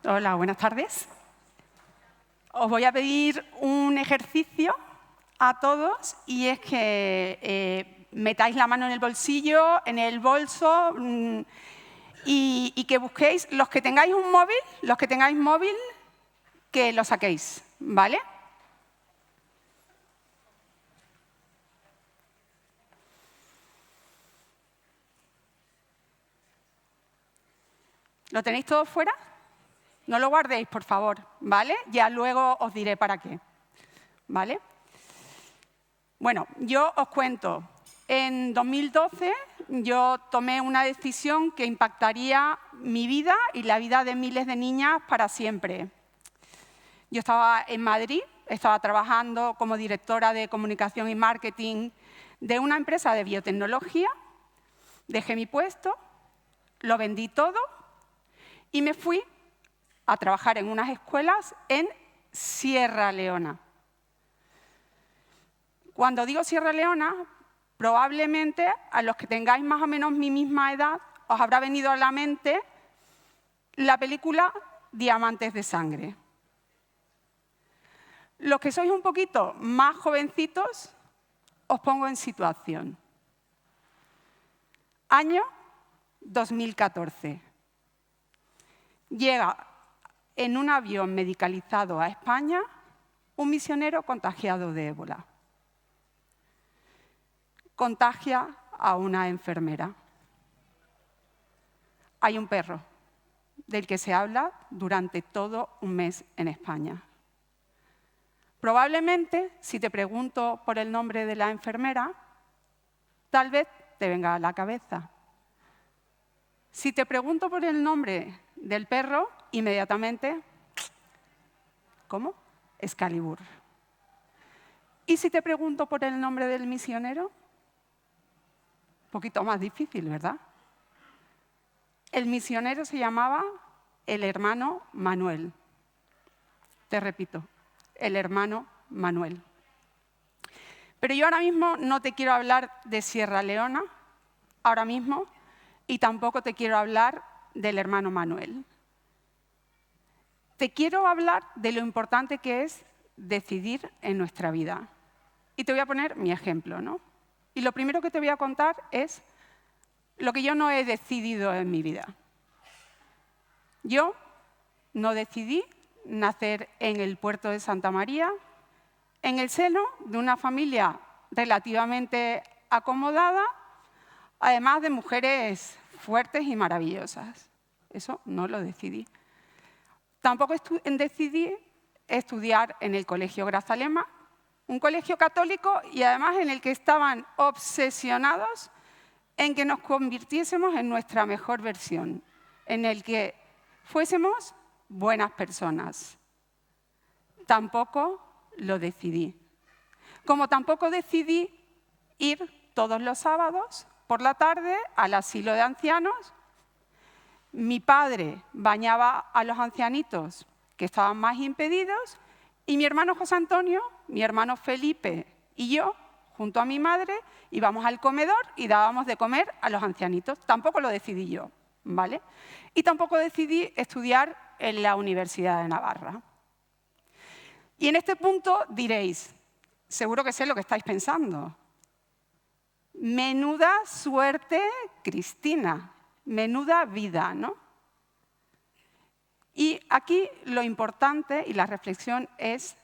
Hola, buenas tardes. Os voy a pedir un ejercicio a todos y es que metáis la mano en el bolsillo, en el bolso y que busquéis, los que tengáis un móvil, que lo saquéis, ¿vale? ¿Lo tenéis todo fuera? No lo guardéis, por favor, ¿vale? Ya luego os diré para qué, ¿vale? Bueno, yo os cuento. En 2012 yo tomé una decisión que impactaría mi vida y la vida de miles de niñas para siempre. Yo estaba en Madrid, estaba trabajando como directora de comunicación y marketing de una empresa de biotecnología, dejé mi puesto, lo vendí todo y me fui a trabajar en unas escuelas en Sierra Leona. Cuando digo Sierra Leona, probablemente a los que tengáis más o menos mi misma edad os habrá venido a la mente la película Diamantes de Sangre. Los que sois un poquito más jovencitos, os pongo en situación. Año 2014. Llega en un avión medicalizado a España un misionero contagiado de ébola. Contagia a una enfermera. Hay un perro del que se habla durante todo un mes en España. Probablemente, si te pregunto por el nombre de la enfermera, tal vez te venga a la cabeza. Si te pregunto por el nombre del perro, inmediatamente, ¿cómo? Excalibur. ¿Y si te pregunto por el nombre del misionero? Un poquito más difícil, ¿verdad? El misionero se llamaba el hermano Manuel. Te repito, el hermano Manuel. Pero yo ahora mismo no te quiero hablar de Sierra Leona, ahora mismo, y tampoco te quiero hablar del hermano Manuel. Te quiero hablar de lo importante que es decidir en nuestra vida. Y te voy a poner mi ejemplo, ¿no? Y lo primero que te voy a contar es lo que yo no he decidido en mi vida. Yo no decidí nacer en el puerto de Santa María, en el seno de una familia relativamente acomodada, además de mujeres fuertes y maravillosas. Eso no lo decidí. Tampoco decidí estudiar en el Colegio Grazalema, un colegio católico y además en el que estaban obsesionados en que nos convirtiésemos en nuestra mejor versión, en el que fuésemos buenas personas. Tampoco lo decidí. Como tampoco decidí ir todos los sábados por la tarde al asilo de ancianos. Mi padre bañaba a los ancianitos que estaban más impedidos y mi hermano José Antonio, mi hermano Felipe y yo, junto a mi madre, íbamos al comedor y dábamos de comer a los ancianitos. Tampoco lo decidí yo, ¿vale? Y tampoco decidí estudiar en la Universidad de Navarra. Y en este punto diréis, seguro que sé lo que estáis pensando. Menuda suerte, Cristina. Menuda vida, ¿no? Y aquí lo importante, y la reflexión es,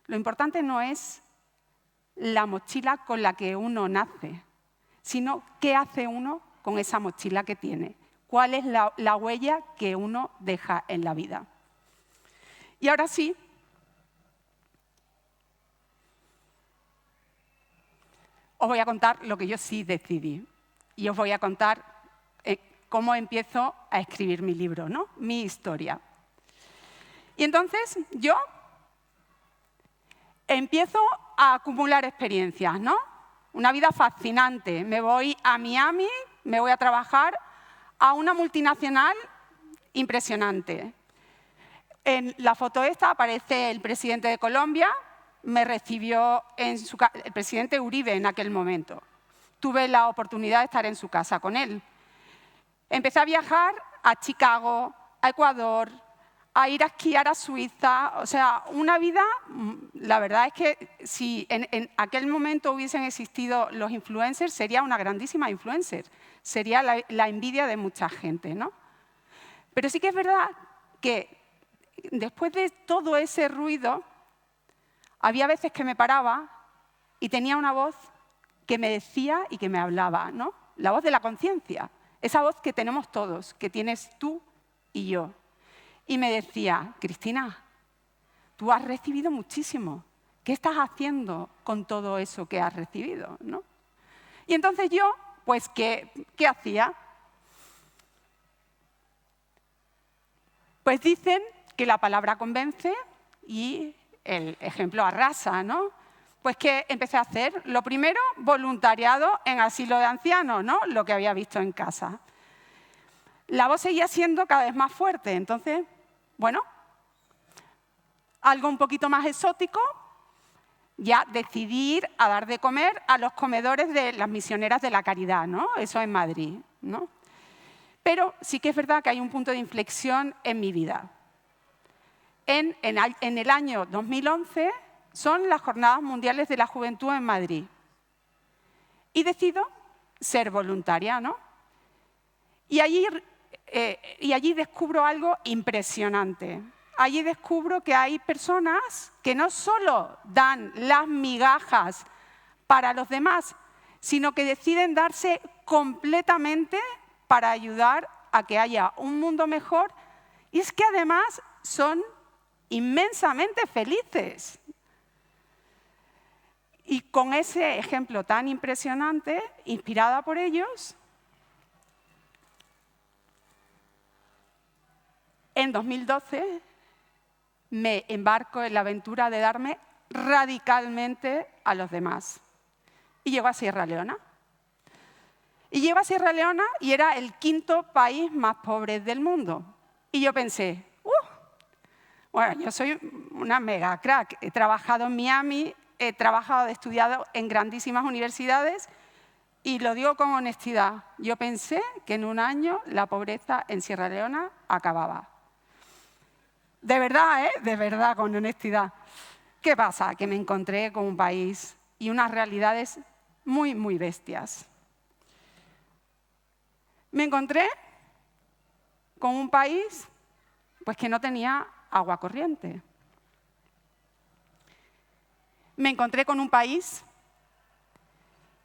lo importante no es la mochila con la que uno nace, sino qué hace uno con esa mochila que tiene, cuál es la huella que uno deja en la vida. Y ahora sí, os voy a contar lo que yo sí decidí. Y os voy a contar cómo empiezo a escribir mi libro, ¿no? Mi historia. Y entonces yo empiezo a acumular experiencias, ¿no? Una vida fascinante. Me voy a Miami, me voy a trabajar a una multinacional impresionante. En la foto esta aparece el presidente de Colombia, me recibió el presidente Uribe en aquel momento. Tuve la oportunidad de estar en su casa con él. Empecé a viajar a Chicago, a Ecuador, a ir a esquiar a Suiza. O sea, una vida, la verdad es que si en aquel momento hubiesen existido los influencers, sería una grandísima influencer. Sería la envidia de mucha gente, ¿no? Pero sí que es verdad que después de todo ese ruido, había veces que me paraba y tenía una voz que me decía y que me hablaba, ¿no? La voz de la conciencia, esa voz que tenemos todos, que tienes tú y yo. Y me decía, Cristina, tú has recibido muchísimo. ¿Qué estás haciendo con todo eso que has recibido, ¿no? Y entonces yo, pues, ¿qué hacía? Pues dicen que la palabra convence y el ejemplo arrasa, ¿no? Pues ¿qué empecé a hacer? Lo primero, voluntariado en asilo de ancianos, ¿no? Lo que había visto en casa. La voz seguía siendo cada vez más fuerte, entonces, bueno, algo un poquito más exótico, ya decidí ir a dar de comer a los comedores de las misioneras de la caridad, ¿no? Eso en Madrid, ¿no? Pero sí que es verdad que hay un punto de inflexión en mi vida. En el año 2011 son las Jornadas Mundiales de la Juventud en Madrid. Y decido ser voluntaria, ¿no? Y allí descubro algo impresionante. Allí descubro que hay personas que no solo dan las migajas para los demás, sino que deciden darse completamente para ayudar a que haya un mundo mejor. Y es que además son inmensamente felices. Y con ese ejemplo tan impresionante, inspirada por ellos, en 2012 me embarco en la aventura de darme radicalmente a los demás. Y llego a Sierra Leona. Y llego a Sierra Leona y era el 5º país más pobre del mundo. Y yo pensé, bueno, yo soy una mega crack. He trabajado en Miami, he estudiado en grandísimas universidades y lo digo con honestidad. Yo pensé que en un año la pobreza en Sierra Leona acababa. De verdad, de verdad, con honestidad. ¿Qué pasa? Que me encontré con un país y unas realidades muy, muy bestias. Me encontré con un país pues, que no tenía agua corriente. Me encontré con un país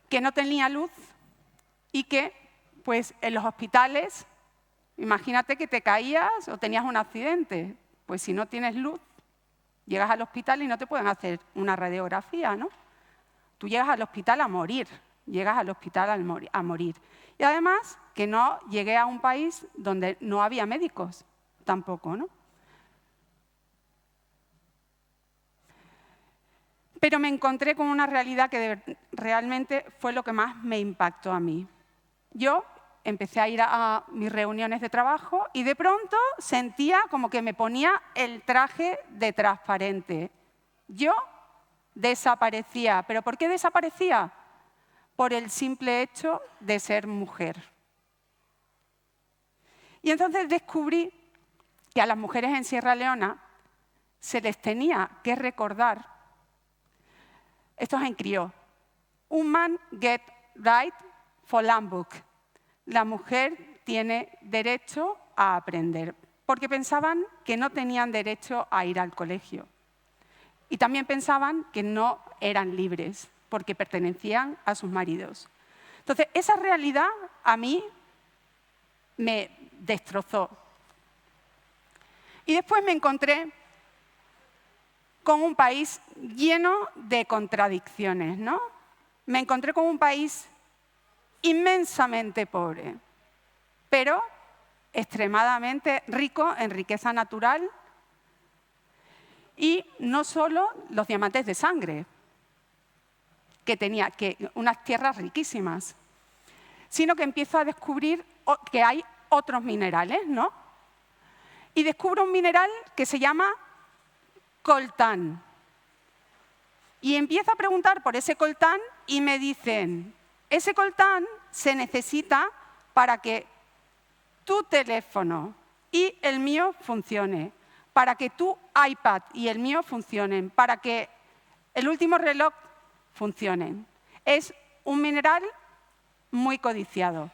que no tenía luz y que, pues, en los hospitales, imagínate que te caías o tenías un accidente. Pues si no tienes luz, llegas al hospital y no te pueden hacer una radiografía, ¿no? Tú llegas al hospital a morir, llegas al hospital a morir. Y además, que no llegué a un país donde no había médicos tampoco, ¿no? Pero me encontré con una realidad que realmente fue lo que más me impactó a mí. Yo empecé a ir a mis reuniones de trabajo y de pronto sentía como que me ponía el traje de transparente. Yo desaparecía. ¿Pero por qué desaparecía? Por el simple hecho de ser mujer. Y entonces descubrí que a las mujeres en Sierra Leona se les tenía que recordar, esto es en criollo, woman get right for learn book. La mujer tiene derecho a aprender, porque pensaban que no tenían derecho a ir al colegio. Y también pensaban que no eran libres, porque pertenecían a sus maridos. Entonces, esa realidad a mí me destrozó. Y después me encontré con un país lleno de contradicciones, ¿no? Me encontré con un país inmensamente pobre, pero extremadamente rico en riqueza natural y no solo los diamantes de sangre, que tenía unas tierras riquísimas, sino que empiezo a descubrir que hay otros minerales, ¿no? Y descubro un mineral que se llama coltán. Y empiezo a preguntar por ese coltán y me dicen, ese coltán se necesita para que tu teléfono y el mío funcione, para que tu iPad y el mío funcionen, para que el último reloj funcione. Es un mineral muy codiciado.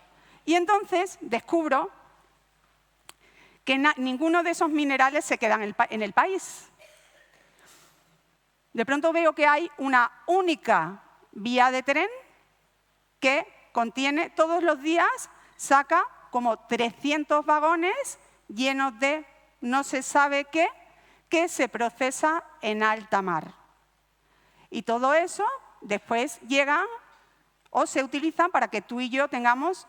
Y entonces descubro que ninguno de esos minerales se queda en el país. De pronto veo que hay una única vía de tren que contiene, todos los días, saca como 300 vagones llenos de no se sabe qué, que se procesa en alta mar. Y todo eso después llega o se utiliza para que tú y yo tengamos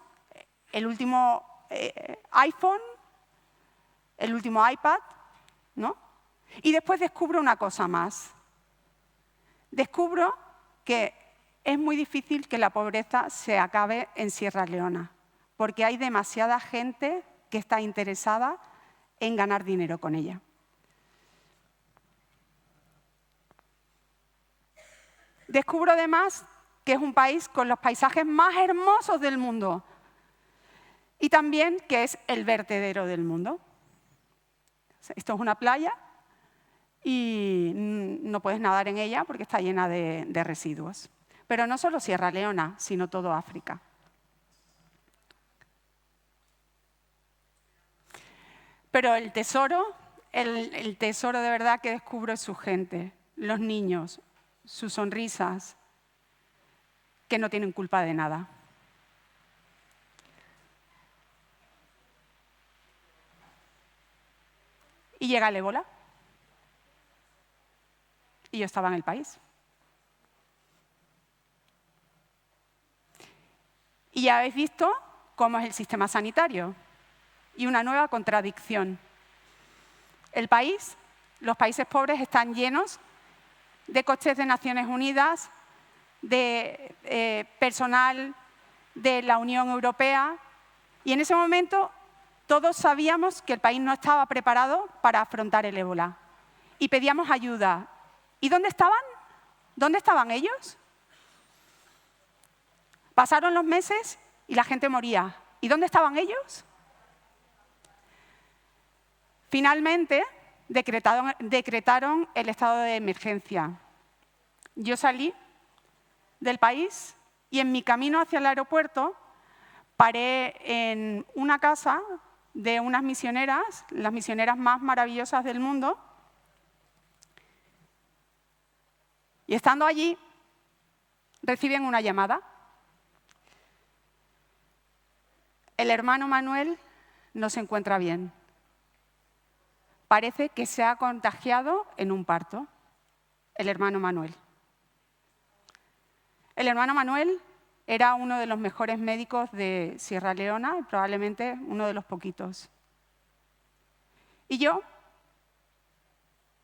el último iPhone, el último iPad, ¿no? Y después descubro una cosa más. Descubro que es muy difícil que la pobreza se acabe en Sierra Leona, porque hay demasiada gente que está interesada en ganar dinero con ella. Descubro además que es un país con los paisajes más hermosos del mundo y también que es el vertedero del mundo. Esto es una playa y no puedes nadar en ella porque está llena de residuos. Pero no solo Sierra Leona, sino todo África. Pero el tesoro de verdad que descubro es su gente, los niños, sus sonrisas, que no tienen culpa de nada. Y llega el ébola. Y yo estaba en el país. Y ya habéis visto cómo es el sistema sanitario. Y una nueva contradicción. Los países pobres están llenos de coches de Naciones Unidas, de personal de la Unión Europea, y en ese momento todos sabíamos que el país no estaba preparado para afrontar el ébola. Y pedíamos ayuda. ¿Y dónde estaban? ¿Dónde estaban ellos? Pasaron los meses y la gente moría. ¿Y dónde estaban ellos? Finalmente, decretaron el estado de emergencia. Yo salí del país y en mi camino hacia el aeropuerto paré en una casa de unas misioneras, las misioneras más maravillosas del mundo. Y estando allí, reciben una llamada. El hermano Manuel no se encuentra bien. Parece que se ha contagiado en un parto. El hermano Manuel. El hermano Manuel era uno de los mejores médicos de Sierra Leona, probablemente uno de los poquitos. Y yo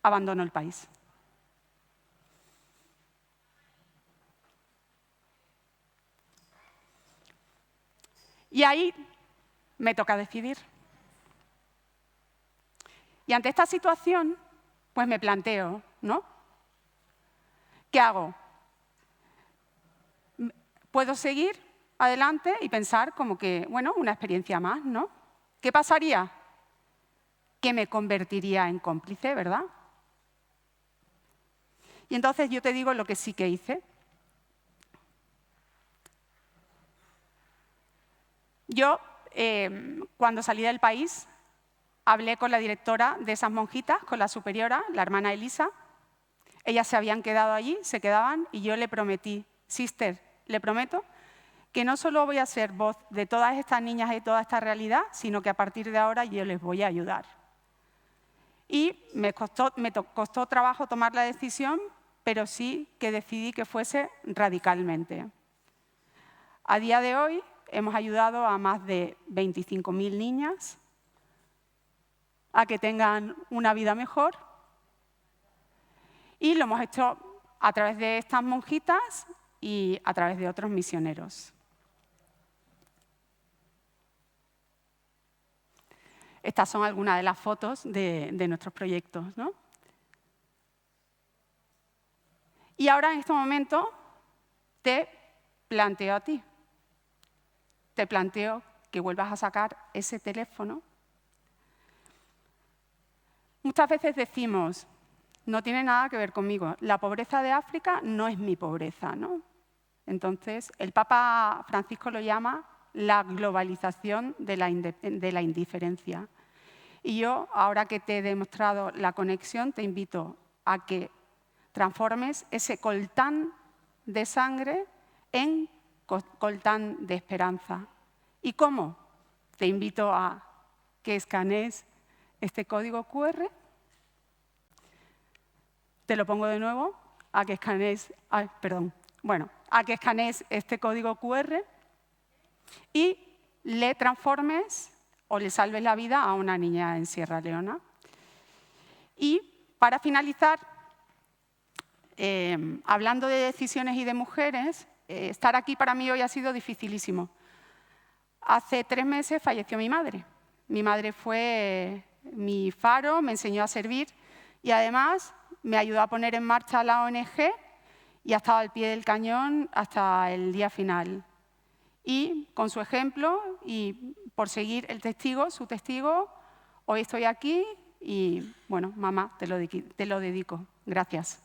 abandono el país. Y ahí me toca decidir. Y ante esta situación, pues me planteo, ¿no? ¿Qué hago? Puedo seguir adelante y pensar como que, bueno, una experiencia más, ¿no? ¿Qué pasaría? Que me convertiría en cómplice, ¿verdad? Y entonces yo te digo lo que sí que hice. Yo, cuando salí del país, hablé con la directora de esas monjitas, con la superiora, la hermana Elisa. Ellas se habían quedado allí, se quedaban, y yo le prometí, sister, le prometo que no solo voy a ser voz de todas estas niñas y de toda esta realidad, sino que a partir de ahora yo les voy a ayudar. Y me costó trabajo tomar la decisión, pero sí que decidí que fuese radicalmente. A día de hoy hemos ayudado a más de 25.000 niñas a que tengan una vida mejor y lo hemos hecho a través de estas monjitas y a través de otros misioneros. Estas son algunas de las fotos de nuestros proyectos, ¿no? Y ahora, en este momento, te planteo a ti. Te planteo que vuelvas a sacar ese teléfono Muchas veces decimos, no tiene nada que ver conmigo, la pobreza de África no es mi pobreza, ¿no? Entonces, el Papa Francisco lo llama la globalización de la indiferencia. Y yo, ahora que te he demostrado la conexión, te invito a que transformes ese coltán de sangre en coltán de esperanza. ¿Y cómo? Te invito a que escanees este código QR. Te lo pongo de nuevo, a que escanees, a que escanees este código QR y le transformes o le salves la vida a una niña en Sierra Leona. Y para finalizar, hablando de decisiones y de mujeres, estar aquí para mí hoy ha sido dificilísimo. Hace 3 meses falleció mi madre. Mi madre fue mi faro, me enseñó a servir y además me ayudó a poner en marcha la ONG y ha estado al pie del cañón hasta el día final. Y con su ejemplo y por seguir su testigo, hoy estoy aquí y, bueno, mamá, te lo dedico. Gracias.